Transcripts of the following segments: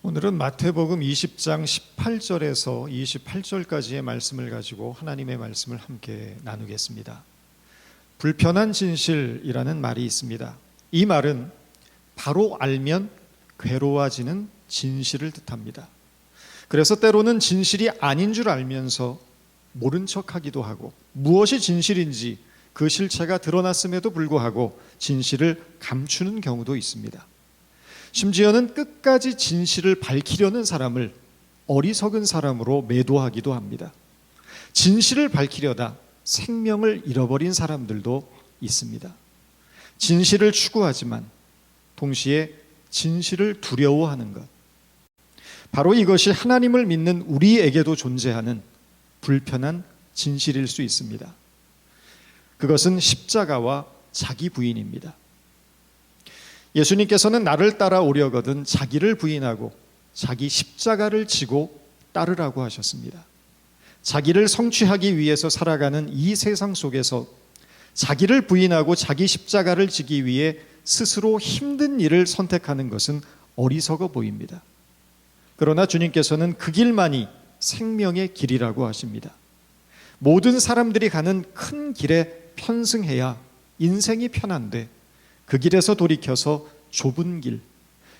오늘은 마태복음 20장 18절에서 28절까지의 말씀을 가지고 하나님의 말씀을 함께 나누겠습니다. 불편한 진실이라는 말이 있습니다. 이 말은 바로 알면 괴로워지는 진실을 뜻합니다. 그래서 때로는 진실이 아닌 줄 알면서 모른 척하기도 하고, 무엇이 진실인지 그 실체가 드러났음에도 불구하고 진실을 감추는 경우도 있습니다. 심지어는 끝까지 진실을 밝히려는 사람을 어리석은 사람으로 매도하기도 합니다. 진실을 밝히려다 생명을 잃어버린 사람들도 있습니다. 진실을 추구하지만 동시에 진실을 두려워하는 것, 바로 이것이 하나님을 믿는 우리에게도 존재하는 불편한 진실일 수 있습니다. 그것은 십자가와 자기 부인입니다. 예수님께서는 나를 따라오려거든 자기를 부인하고 자기 십자가를 지고 따르라고 하셨습니다. 자기를 성취하기 위해서 살아가는 이 세상 속에서 자기를 부인하고 자기 십자가를 지기 위해 스스로 힘든 일을 선택하는 것은 어리석어 보입니다. 그러나 주님께서는 그 길만이 생명의 길이라고 하십니다. 모든 사람들이 가는 큰 길에 편승해야 인생이 편한데, 그 길에서 돌이켜서 좁은 길,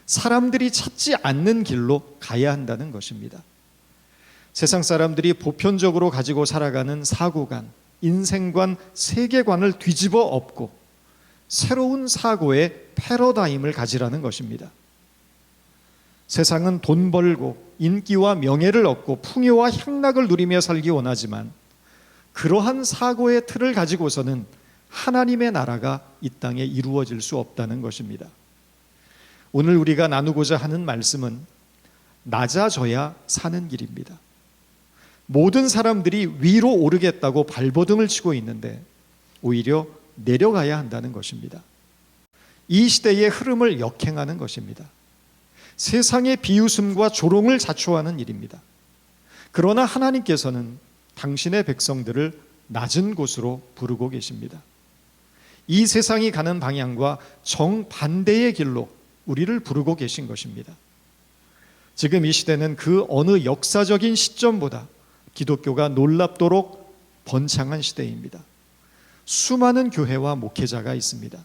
사람들이 찾지 않는 길로 가야 한다는 것입니다. 세상 사람들이 보편적으로 가지고 살아가는 사고관, 인생관, 세계관을 뒤집어 엎고 새로운 사고의 패러다임을 가지라는 것입니다. 세상은 돈 벌고 인기와 명예를 얻고 풍요와 향락을 누리며 살기 원하지만, 그러한 사고의 틀을 가지고서는 하나님의 나라가 이 땅에 이루어질 수 없다는 것입니다. 오늘 우리가 나누고자 하는 말씀은 낮아져야 사는 길입니다. 모든 사람들이 위로 오르겠다고 발버둥을 치고 있는데 오히려 내려가야 한다는 것입니다. 이 시대의 흐름을 역행하는 것입니다. 세상의 비웃음과 조롱을 자초하는 일입니다. 그러나 하나님께서는 당신의 백성들을 낮은 곳으로 부르고 계십니다. 이 세상이 가는 방향과 정반대의 길로 우리를 부르고 계신 것입니다. 지금 이 시대는 그 어느 역사적인 시점보다 기독교가 놀랍도록 번창한 시대입니다. 수많은 교회와 목회자가 있습니다.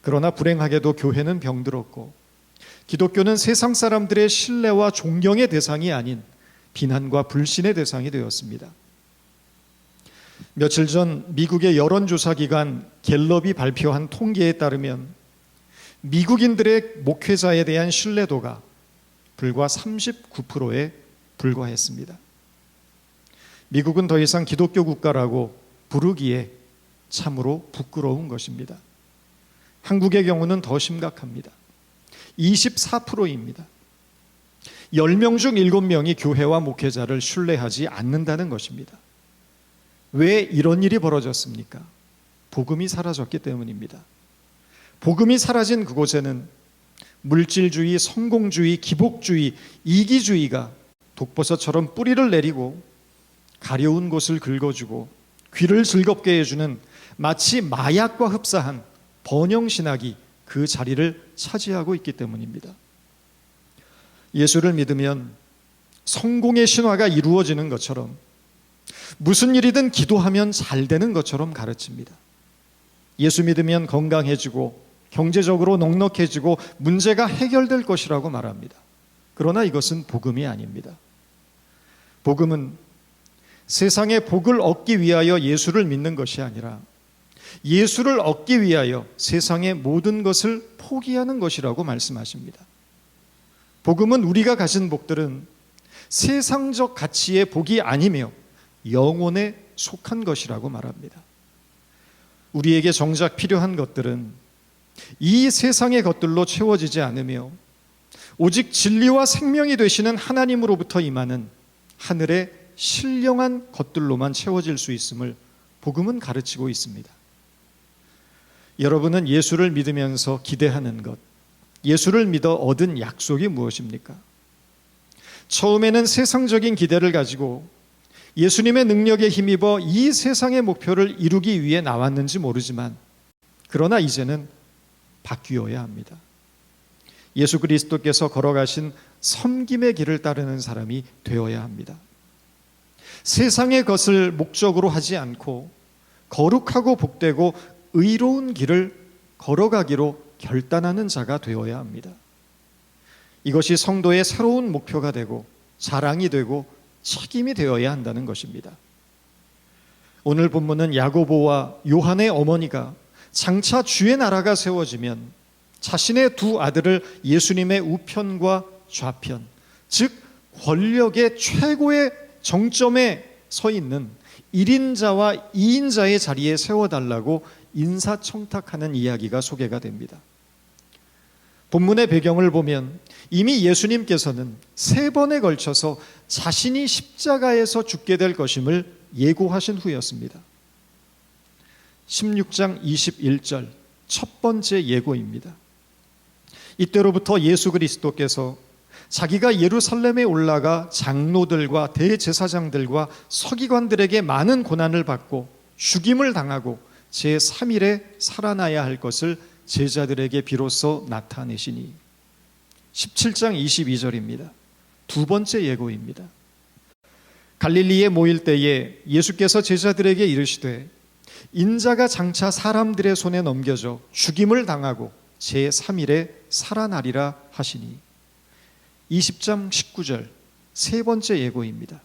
그러나 불행하게도 교회는 병들었고, 기독교는 세상 사람들의 신뢰와 존경의 대상이 아닌 비난과 불신의 대상이 되었습니다. 며칠 전 미국의 여론조사기관 갤럽이 발표한 통계에 따르면 미국인들의 목회자에 대한 신뢰도가 불과 39%에 불과했습니다. 미국은 더 이상 기독교 국가라고 부르기에 참으로 부끄러운 것입니다. 한국의 경우는 더 심각합니다. 24%입니다. 10명 중 7명이 교회와 목회자를 신뢰하지 않는다는 것입니다. 왜 이런 일이 벌어졌습니까? 복음이 사라졌기 때문입니다. 복음이 사라진 그곳에는 물질주의, 성공주의, 기복주의, 이기주의가 독버섯처럼 뿌리를 내리고 가려운 곳을 긁어주고 귀를 즐겁게 해주는 마치 마약과 흡사한 번영신학이 그 자리를 차지하고 있기 때문입니다. 예수를 믿으면 성공의 신화가 이루어지는 것처럼, 무슨 일이든 기도하면 잘 되는 것처럼 가르칩니다. 예수 믿으면 건강해지고 경제적으로 넉넉해지고 문제가 해결될 것이라고 말합니다. 그러나 이것은 복음이 아닙니다. 복음은 세상의 복을 얻기 위하여 예수를 믿는 것이 아니라 예수를 얻기 위하여 세상의 모든 것을 포기하는 것이라고 말씀하십니다. 복음은 우리가 가진 복들은 세상적 가치의 복이 아니며 영혼에 속한 것이라고 말합니다. 우리에게 정작 필요한 것들은 이 세상의 것들로 채워지지 않으며 오직 진리와 생명이 되시는 하나님으로부터 임하는 하늘의 신령한 것들로만 채워질 수 있음을 복음은 가르치고 있습니다. 여러분은 예수를 믿으면서 기대하는 것, 예수를 믿어 얻은 약속이 무엇입니까? 처음에는 세상적인 기대를 가지고 예수님의 능력에 힘입어 이 세상의 목표를 이루기 위해 나왔는지 모르지만, 그러나 이제는 바뀌어야 합니다. 예수 그리스도께서 걸어가신 섬김의 길을 따르는 사람이 되어야 합니다. 세상의 것을 목적으로 하지 않고 거룩하고 복되고 의로운 길을 걸어가기로 결단하는 자가 되어야 합니다. 이것이 성도의 새로운 목표가 되고 자랑이 되고 책임이 되어야 한다는 것입니다. 오늘 본문은 야고보와 요한의 어머니가 장차 주의 나라가 세워지면 자신의 두 아들을 예수님의 우편과 좌편, 즉 권력의 최고의 정점에 서 있는 1인자와 2인자의 자리에 세워달라고 인사청탁하는 이야기가 소개가 됩니다. 본문의 배경을 보면 이미 예수님께서는 3번에 걸쳐서 자신이 십자가에서 죽게 될 것임을 예고하신 후였습니다. 16장 21절 첫 번째 예고입니다. 이때로부터 예수 그리스도께서 자기가 예루살렘에 올라가 장로들과 대제사장들과 서기관들에게 많은 고난을 받고 죽임을 당하고 제3일에 살아나야 할 것을 제자들에게 비로소 나타내시니 17장 22절입니다. 두 번째 예고입니다. 갈릴리에 모일 때에 예수께서 제자들에게 이르시되 인자가 장차 사람들의 손에 넘겨져 죽임을 당하고 제3일에 살아나리라 하시니 20장 19절 세 번째 예고입니다.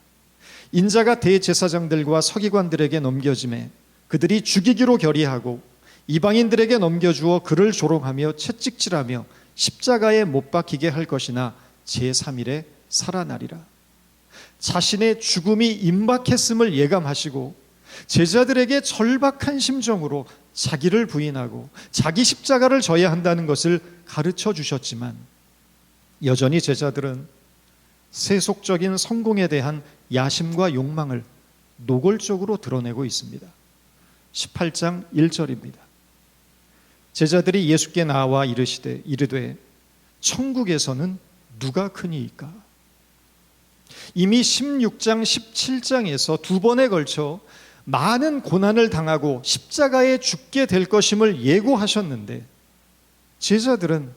인자가 대제사장들과 서기관들에게 넘겨짐에 그들이 죽이기로 결의하고 이방인들에게 넘겨주어 그를 조롱하며 채찍질하며 십자가에 못 박히게 할 것이나 제3일에 살아나리라. 자신의 죽음이 임박했음을 예감하시고 제자들에게 절박한 심정으로 자기를 부인하고 자기 십자가를 져야 한다는 것을 가르쳐 주셨지만 여전히 제자들은 세속적인 성공에 대한 야심과 욕망을 노골적으로 드러내고 있습니다. 18장 1절입니다. 제자들이 예수께 나와 이르되 천국에서는 누가 크니이까? 이미 16장 17장에서 두 번에 걸쳐 많은 고난을 당하고 십자가에 죽게 될 것임을 예고하셨는데 제자들은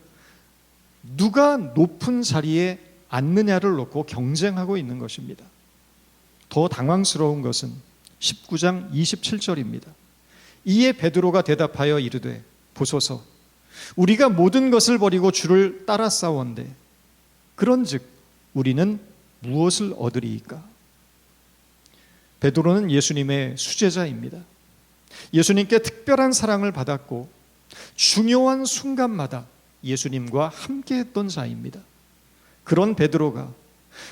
누가 높은 자리에 앉느냐를 놓고 경쟁하고 있는 것입니다. 더 당황스러운 것은 19장 27절입니다. 이에 베드로가 대답하여 이르되 보소서 우리가 모든 것을 버리고 주를 따라 싸웠는데 그런즉 우리는 무엇을 얻으리이까? 베드로는 예수님의 수제자입니다. 예수님께 특별한 사랑을 받았고 중요한 순간마다 예수님과 함께했던 자입니다. 그런 베드로가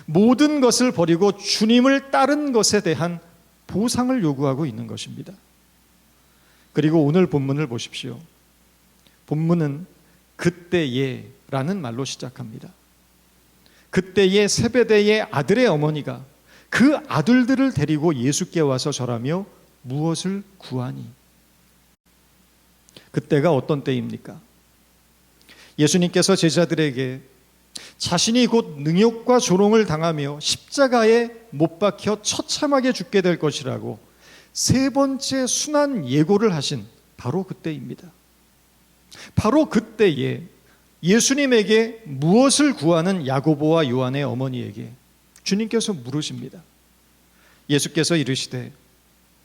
모든 것을 버리고 주님을 따른 것에 대한 보상을 요구하고 있는 것입니다. 그리고 오늘 본문을 보십시오. 본문은 그때에라는 말로 시작합니다. 그때에 세베대의 아들의 어머니가 그 아들들을 데리고 예수께 와서 절하며 무엇을 구하니? 그때가 어떤 때입니까? 예수님께서 제자들에게 자신이 곧 능욕과 조롱을 당하며 십자가에 못 박혀 처참하게 죽게 될 것이라고 세 번째 순한 예고를 하신 바로 그때입니다. 바로 그때에 예수님에게 무엇을 구하는 야고보와 요한의 어머니에게 주님께서 물으십니다. 예수께서 이르시되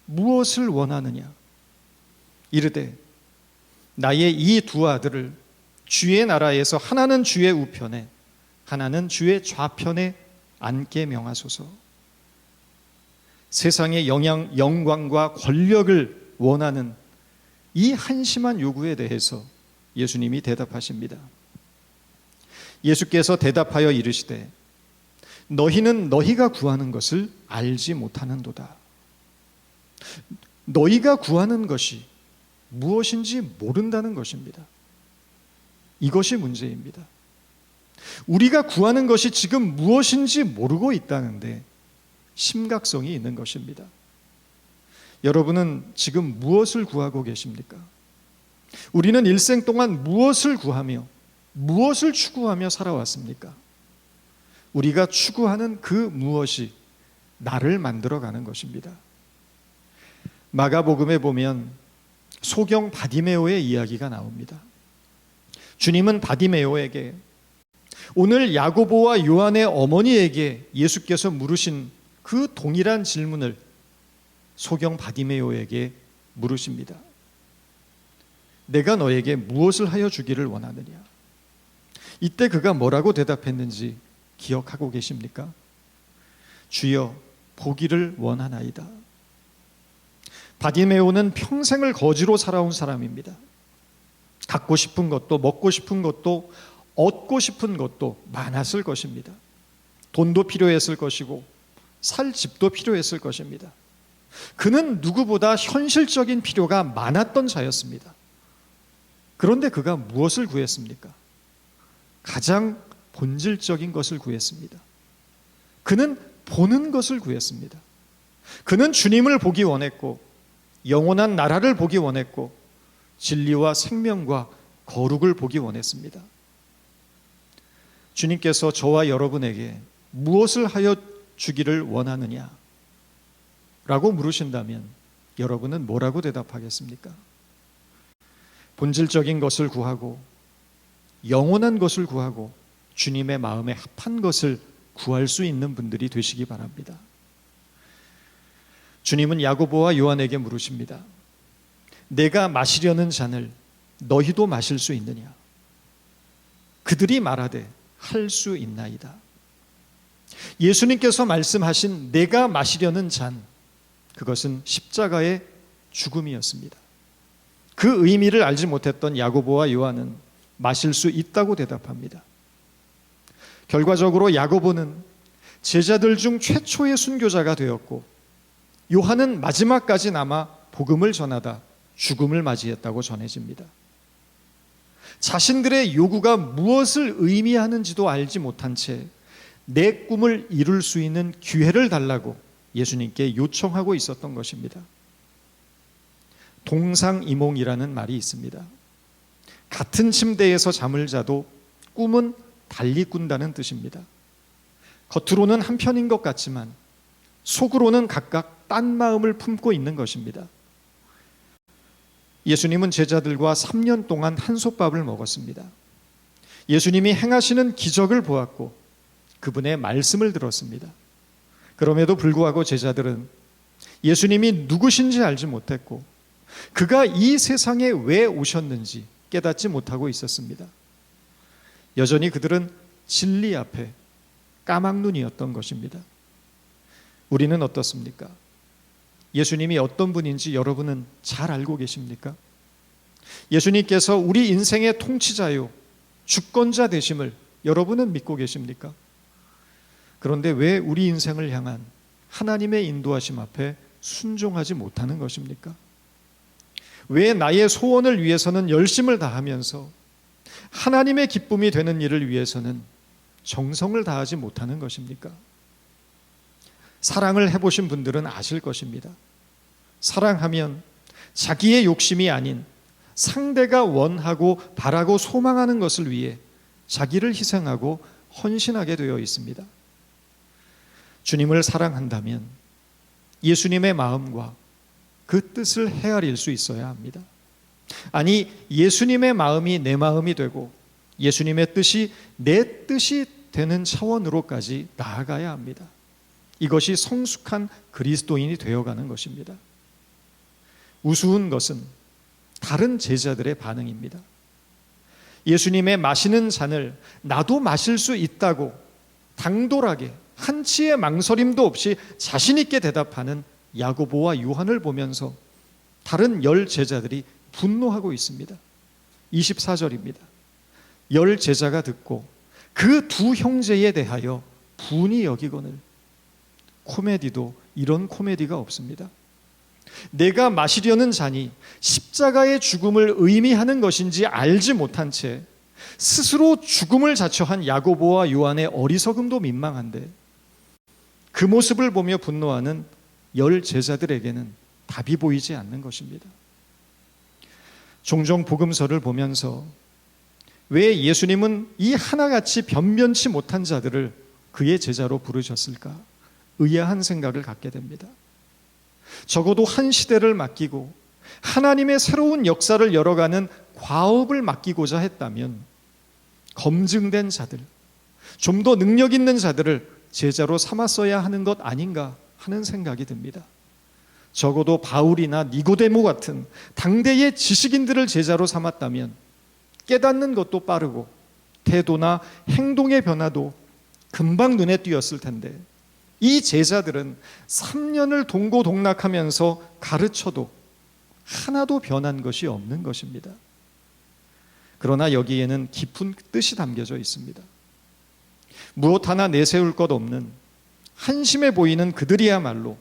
무엇을 원하느냐? 이르되 나의 이 두 아들을 주의 나라에서 하나는 주의 우편에 하나는 주의 좌편에 앉게 명하소서. 세상의 영광과 권력을 원하는 이 한심한 요구에 대해서 예수님이 대답하십니다. 예수께서 대답하여 이르시되 너희는 너희가 구하는 것을 알지 못하는도다. 너희가 구하는 것이 무엇인지 모른다는 것입니다. 이것이 문제입니다. 우리가 구하는 것이 지금 무엇인지 모르고 있다는데 심각성이 있는 것입니다. 여러분은 지금 무엇을 구하고 계십니까? 우리는 일생 동안 무엇을 구하며 무엇을 추구하며 살아왔습니까? 우리가 추구하는 그 무엇이 나를 만들어가는 것입니다. 마가복음에 보면 소경 바디메오의 이야기가 나옵니다. 주님은 바디메오에게 오늘 야고보와 요한의 어머니에게 예수께서 물으신 그 동일한 질문을 소경 바디메오에게 물으십니다. 내가 너에게 무엇을 하여 주기를 원하느냐? 이때 그가 뭐라고 대답했는지 기억하고 계십니까? 주여, 보기를 원하나이다. 바디메오는 평생을 거지로 살아온 사람입니다. 갖고 싶은 것도, 먹고 싶은 것도, 얻고 싶은 것도 많았을 것입니다. 돈도 필요했을 것이고 살 집도 필요했을 것입니다. 그는 누구보다 현실적인 필요가 많았던 자였습니다. 그런데 그가 무엇을 구했습니까? 가장 본질적인 것을 구했습니다. 그는 보는 것을 구했습니다. 그는 주님을 보기 원했고 영원한 나라를 보기 원했고 진리와 생명과 거룩을 보기 원했습니다. 주님께서 저와 여러분에게 무엇을 하여 주기를 원하느냐? 라고 물으신다면 여러분은 뭐라고 대답하겠습니까? 본질적인 것을 구하고 영원한 것을 구하고 주님의 마음에 합한 것을 구할 수 있는 분들이 되시기 바랍니다. 주님은 야고보와 요한에게 물으십니다. 내가 마시려는 잔을 너희도 마실 수 있느냐? 그들이 말하되 할 수 있나이다. 예수님께서 말씀하신 내가 마시려는 잔, 그것은 십자가의 죽음이었습니다. 그 의미를 알지 못했던 야고보와 요한은 마실 수 있다고 대답합니다. 결과적으로 야고보는 제자들 중 최초의 순교자가 되었고 요한은 마지막까지 남아 복음을 전하다 죽음을 맞이했다고 전해집니다. 자신들의 요구가 무엇을 의미하는지도 알지 못한 채 내 꿈을 이룰 수 있는 기회를 달라고 예수님께 요청하고 있었던 것입니다. 동상이몽이라는 말이 있습니다. 같은 침대에서 잠을 자도 꿈은 달리 꾼다는 뜻입니다. 겉으로는 한편인 것 같지만 속으로는 각각 딴 마음을 품고 있는 것입니다. 예수님은 제자들과 3년 동안 한솥밥을 먹었습니다. 예수님이 행하시는 기적을 보았고 그분의 말씀을 들었습니다. 그럼에도 불구하고 제자들은 예수님이 누구신지 알지 못했고 그가 이 세상에 왜 오셨는지 깨닫지 못하고 있었습니다. 여전히 그들은 진리 앞에 까막눈이었던 것입니다. 우리는 어떻습니까? 예수님이 어떤 분인지 여러분은 잘 알고 계십니까? 예수님께서 우리 인생의 통치자요 주권자 되심을 여러분은 믿고 계십니까? 그런데 왜 우리 인생을 향한 하나님의 인도하심 앞에 순종하지 못하는 것입니까? 왜 나의 소원을 위해서는 열심을 다하면서 하나님의 기쁨이 되는 일을 위해서는 정성을 다하지 못하는 것입니까? 사랑을 해보신 분들은 아실 것입니다. 사랑하면 자기의 욕심이 아닌 상대가 원하고 바라고 소망하는 것을 위해 자기를 희생하고 헌신하게 되어 있습니다. 주님을 사랑한다면 예수님의 마음과 그 뜻을 헤아릴 수 있어야 합니다. 아니, 예수님의 마음이 내 마음이 되고 예수님의 뜻이 내 뜻이 되는 차원으로까지 나아가야 합니다. 이것이 성숙한 그리스도인이 되어가는 것입니다. 우스운 것은 다른 제자들의 반응입니다. 예수님의 마시는 잔을 나도 마실 수 있다고 당돌하게 한치의 망설임도 없이 자신 있게 대답하는 야고보와 요한을 보면서 다른 10 제자들이 분노하고 있습니다. 24절입니다. 10 제자가 듣고 그 두 형제에 대하여 분이 여기거늘. 코미디도 이런 코미디가 없습니다. 내가 마시려는 잔이 십자가의 죽음을 의미하는 것인지 알지 못한 채 스스로 죽음을 자처한 야고보와 요한의 어리석음도 민망한데 그 모습을 보며 분노하는 10 제자들에게는 답이 보이지 않는 것입니다. 종종 복음서를 보면서 왜 예수님은 이 하나같이 변변치 못한 자들을 그의 제자로 부르셨을까? 의아한 생각을 갖게 됩니다. 적어도 한 시대를 맡기고 하나님의 새로운 역사를 열어가는 과업을 맡기고자 했다면 검증된 자들, 좀 더 능력 있는 자들을 제자로 삼았어야 하는 것 아닌가 하는 생각이 듭니다. 적어도 바울이나 니고데모 같은 당대의 지식인들을 제자로 삼았다면 깨닫는 것도 빠르고 태도나 행동의 변화도 금방 눈에 띄었을 텐데, 이 제자들은 3년을 동고동락하면서 가르쳐도 하나도 변한 것이 없는 것입니다. 그러나 여기에는 깊은 뜻이 담겨져 있습니다. 무엇 하나 내세울 것 없는 한심해 보이는 그들이야말로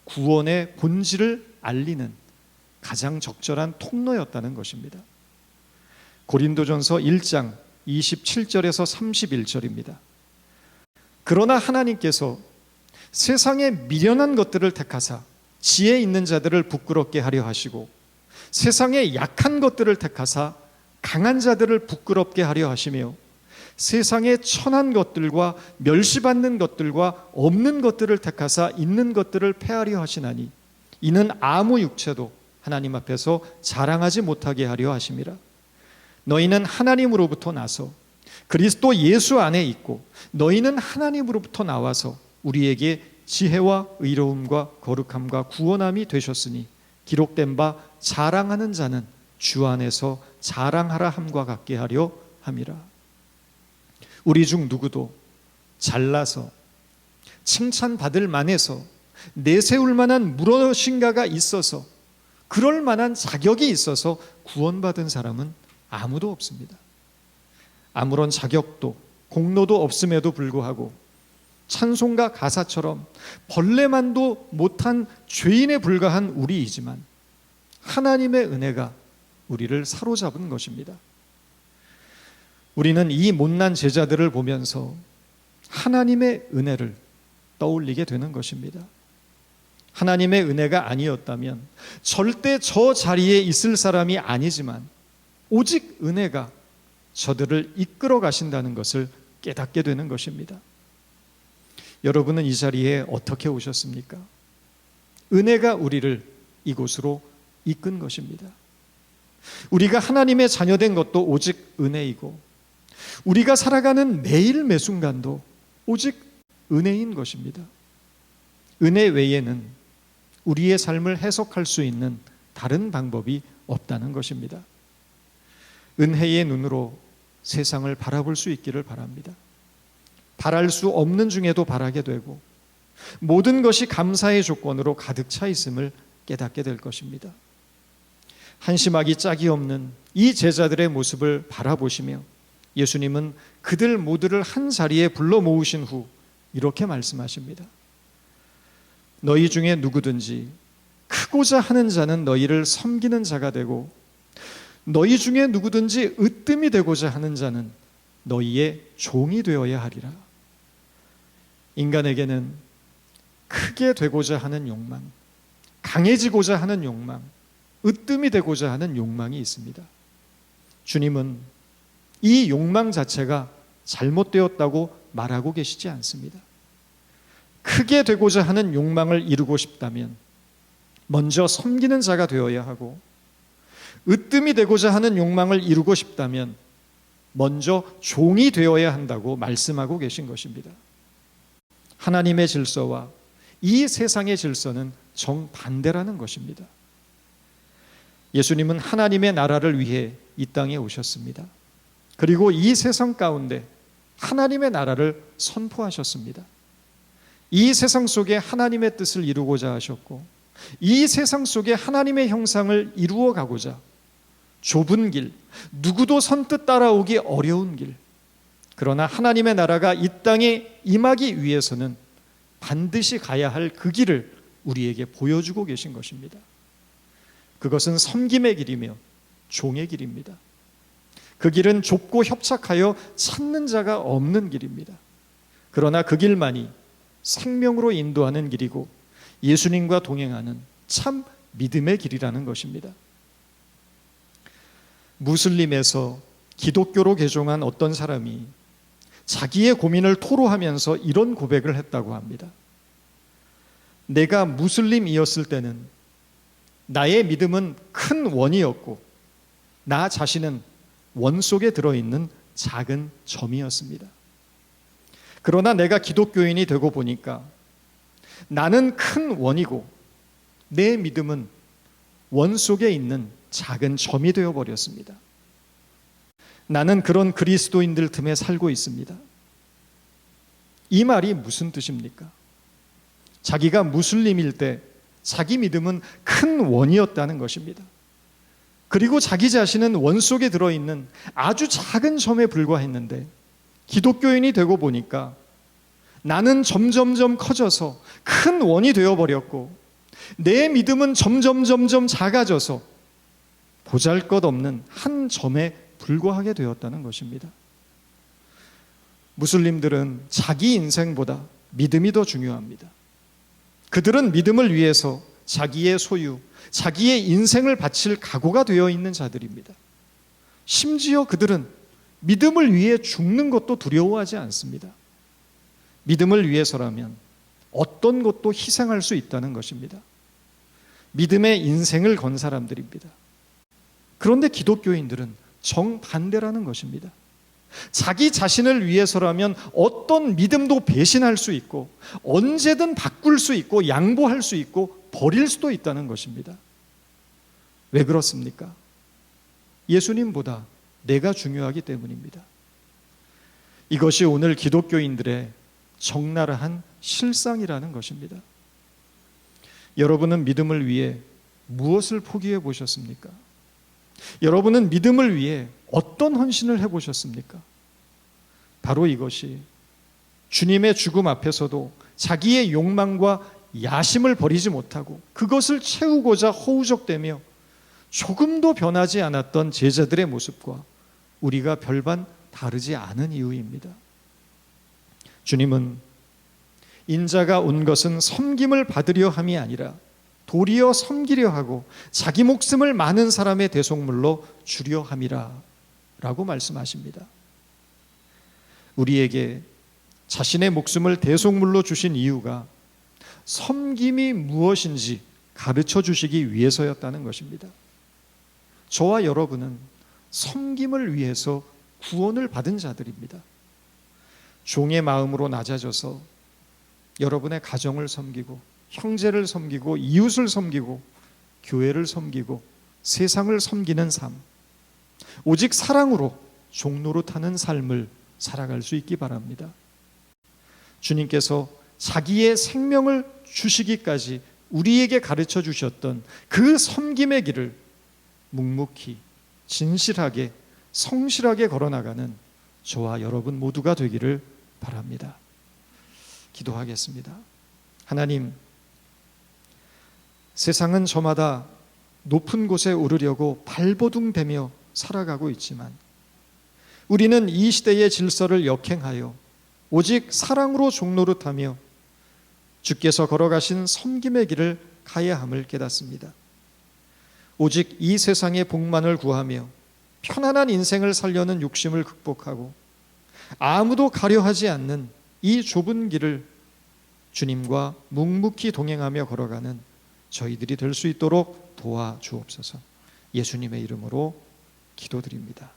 구원의 본질을 알리는 가장 적절한 통로였다는 것입니다. 고린도전서 1장 27절에서 31절입니다. 그러나 하나님께서 세상의 미련한 것들을 택하사 지혜 있는 자들을 부끄럽게 하려 하시고, 세상의 약한 것들을 택하사 강한 자들을 부끄럽게 하려 하시며, 세상의 천한 것들과 멸시받는 것들과 없는 것들을 택하사 있는 것들을 패하려 하시나니, 이는 아무 육체도 하나님 앞에서 자랑하지 못하게 하려 하심이라. 너희는 하나님으로부터 나서 그리스도 예수 안에 있고, 너희는 하나님으로부터 나와서 우리에게 지혜와 의로움과 거룩함과 구원함이 되셨으니, 기록된 바 자랑하는 자는 주 안에서 자랑하라 함과 같게 하려 함이라. 우리 중 누구도 잘나서 칭찬받을 만해서 내세울 만한 무엇인가가 있어서, 그럴 만한 자격이 있어서 구원받은 사람은 아무도 없습니다. 아무런 자격도 공로도 없음에도 불구하고 찬송가 가사처럼 벌레만도 못한 죄인에 불과한 우리이지만 하나님의 은혜가 우리를 사로잡은 것입니다. 우리는 이 못난 제자들을 보면서 하나님의 은혜를 떠올리게 되는 것입니다. 하나님의 은혜가 아니었다면 절대 저 자리에 있을 사람이 아니지만, 오직 은혜가 저들을 이끌어 가신다는 것을 깨닫게 되는 것입니다. 여러분은 이 자리에 어떻게 오셨습니까? 은혜가 우리를 이곳으로 이끈 것입니다. 우리가 하나님의 자녀된 것도 오직 은혜이고, 우리가 살아가는 매일 매순간도 오직 은혜인 것입니다. 은혜 외에는 우리의 삶을 해석할 수 있는 다른 방법이 없다는 것입니다. 은혜의 눈으로 세상을 바라볼 수 있기를 바랍니다. 바랄 수 없는 중에도 바라게 되고, 모든 것이 감사의 조건으로 가득 차 있음을 깨닫게 될 것입니다. 한심하기 짝이 없는 이 제자들의 모습을 바라보시며 예수님은 그들 모두를 한 자리에 불러 모으신 후 이렇게 말씀하십니다. 너희 중에 누구든지 크고자 하는 자는 너희를 섬기는 자가 되고, 너희 중에 누구든지 으뜸이 되고자 하는 자는 너희의 종이 되어야 하리라. 인간에게는 크게 되고자 하는 욕망, 강해지고자 하는 욕망, 으뜸이 되고자 하는 욕망이 있습니다. 주님은 이 욕망 자체가 잘못되었다고 말하고 계시지 않습니다. 크게 되고자 하는 욕망을 이루고 싶다면 먼저 섬기는 자가 되어야 하고, 으뜸이 되고자 하는 욕망을 이루고 싶다면 먼저 종이 되어야 한다고 말씀하고 계신 것입니다. 하나님의 질서와 이 세상의 질서는 정반대라는 것입니다. 예수님은 하나님의 나라를 위해 이 땅에 오셨습니다. 그리고 이 세상 가운데 하나님의 나라를 선포하셨습니다. 이 세상 속에 하나님의 뜻을 이루고자 하셨고, 이 세상 속에 하나님의 형상을 이루어 가고자 좁은 길, 누구도 선뜻 따라오기 어려운 길, 그러나 하나님의 나라가 이 땅에 임하기 위해서는 반드시 가야 할 그 길을 우리에게 보여주고 계신 것입니다. 그것은 섬김의 길이며 종의 길입니다. 그 길은 좁고 협착하여 찾는 자가 없는 길입니다. 그러나 그 길만이 생명으로 인도하는 길이고 예수님과 동행하는 참 믿음의 길이라는 것입니다. 무슬림에서 기독교로 개종한 어떤 사람이 자기의 고민을 토로하면서 이런 고백을 했다고 합니다. 내가 무슬림이었을 때는 나의 믿음은 큰 원이었고 나 자신은 원 속에 들어있는 작은 점이었습니다. 그러나 내가 기독교인이 되고 보니까 나는 큰 원이고 내 믿음은 원 속에 있는 작은 점이 되어 버렸습니다. 나는 그런 그리스도인들 틈에 살고 있습니다. 이 말이 무슨 뜻입니까? 자기가 무슬림일 때 자기 믿음은 큰 원이었다는 것입니다. 그리고 자기 자신은 원 속에 들어있는 아주 작은 점에 불과했는데 기독교인이 되고 보니까 나는 점점점 커져서 큰 원이 되어버렸고 내 믿음은 점점 작아져서 보잘것없는 한 점에 불과하게 되었다는 것입니다. 무슬림들은 자기 인생보다 믿음이 더 중요합니다. 그들은 믿음을 위해서 자기의 소유, 자기의 인생을 바칠 각오가 되어 있는 자들입니다. 심지어 그들은 믿음을 위해 죽는 것도 두려워하지 않습니다. 믿음을 위해서라면 어떤 것도 희생할 수 있다는 것입니다. 믿음의 인생을 건 사람들입니다. 그런데 기독교인들은 정반대라는 것입니다. 자기 자신을 위해서라면 어떤 믿음도 배신할 수 있고 언제든 바꿀 수 있고 양보할 수 있고 버릴 수도 있다는 것입니다. 왜 그렇습니까? 예수님보다 내가 중요하기 때문입니다. 이것이 오늘 기독교인들의 적나라한 실상이라는 것입니다. 여러분은 믿음을 위해 무엇을 포기해 보셨습니까? 여러분은 믿음을 위해 어떤 헌신을 해보셨습니까? 바로 이것이 주님의 죽음 앞에서도 자기의 욕망과 야심을 버리지 못하고 그것을 채우고자 허우적대며 조금도 변하지 않았던 제자들의 모습과 우리가 별반 다르지 않은 이유입니다. 주님은 인자가 온 것은 섬김을 받으려 함이 아니라 도리어 섬기려 하고 자기 목숨을 많은 사람의 대속물로 주려 함이라 라고 말씀하십니다. 우리에게 자신의 목숨을 대속물로 주신 이유가 섬김이 무엇인지 가르쳐 주시기 위해서였다는 것입니다. 저와 여러분은 섬김을 위해서 구원을 받은 자들입니다. 종의 마음으로 낮아져서 여러분의 가정을 섬기고 형제를 섬기고 이웃을 섬기고 교회를 섬기고 세상을 섬기는 삶, 오직 사랑으로 종노릇하는 삶을 살아갈 수 있기 바랍니다. 주님께서 자기의 생명을 주시기까지 우리에게 가르쳐 주셨던 그 섬김의 길을 묵묵히 진실하게 성실하게 걸어나가는 저와 여러분 모두가 되기를 바랍니다. 기도하겠습니다. 하나님, 세상은 저마다 높은 곳에 오르려고 발버둥대며 살아가고 있지만 우리는 이 시대의 질서를 역행하여 오직 사랑으로 종노릇하며 주께서 걸어가신 섬김의 길을 가야 함을 깨닫습니다. 오직 이 세상의 복만을 구하며 편안한 인생을 살려는 욕심을 극복하고 아무도 가려하지 않는 이 좁은 길을 주님과 묵묵히 동행하며 걸어가는 저희들이 될 수 있도록 도와주옵소서. 예수님의 이름으로 기도드립니다.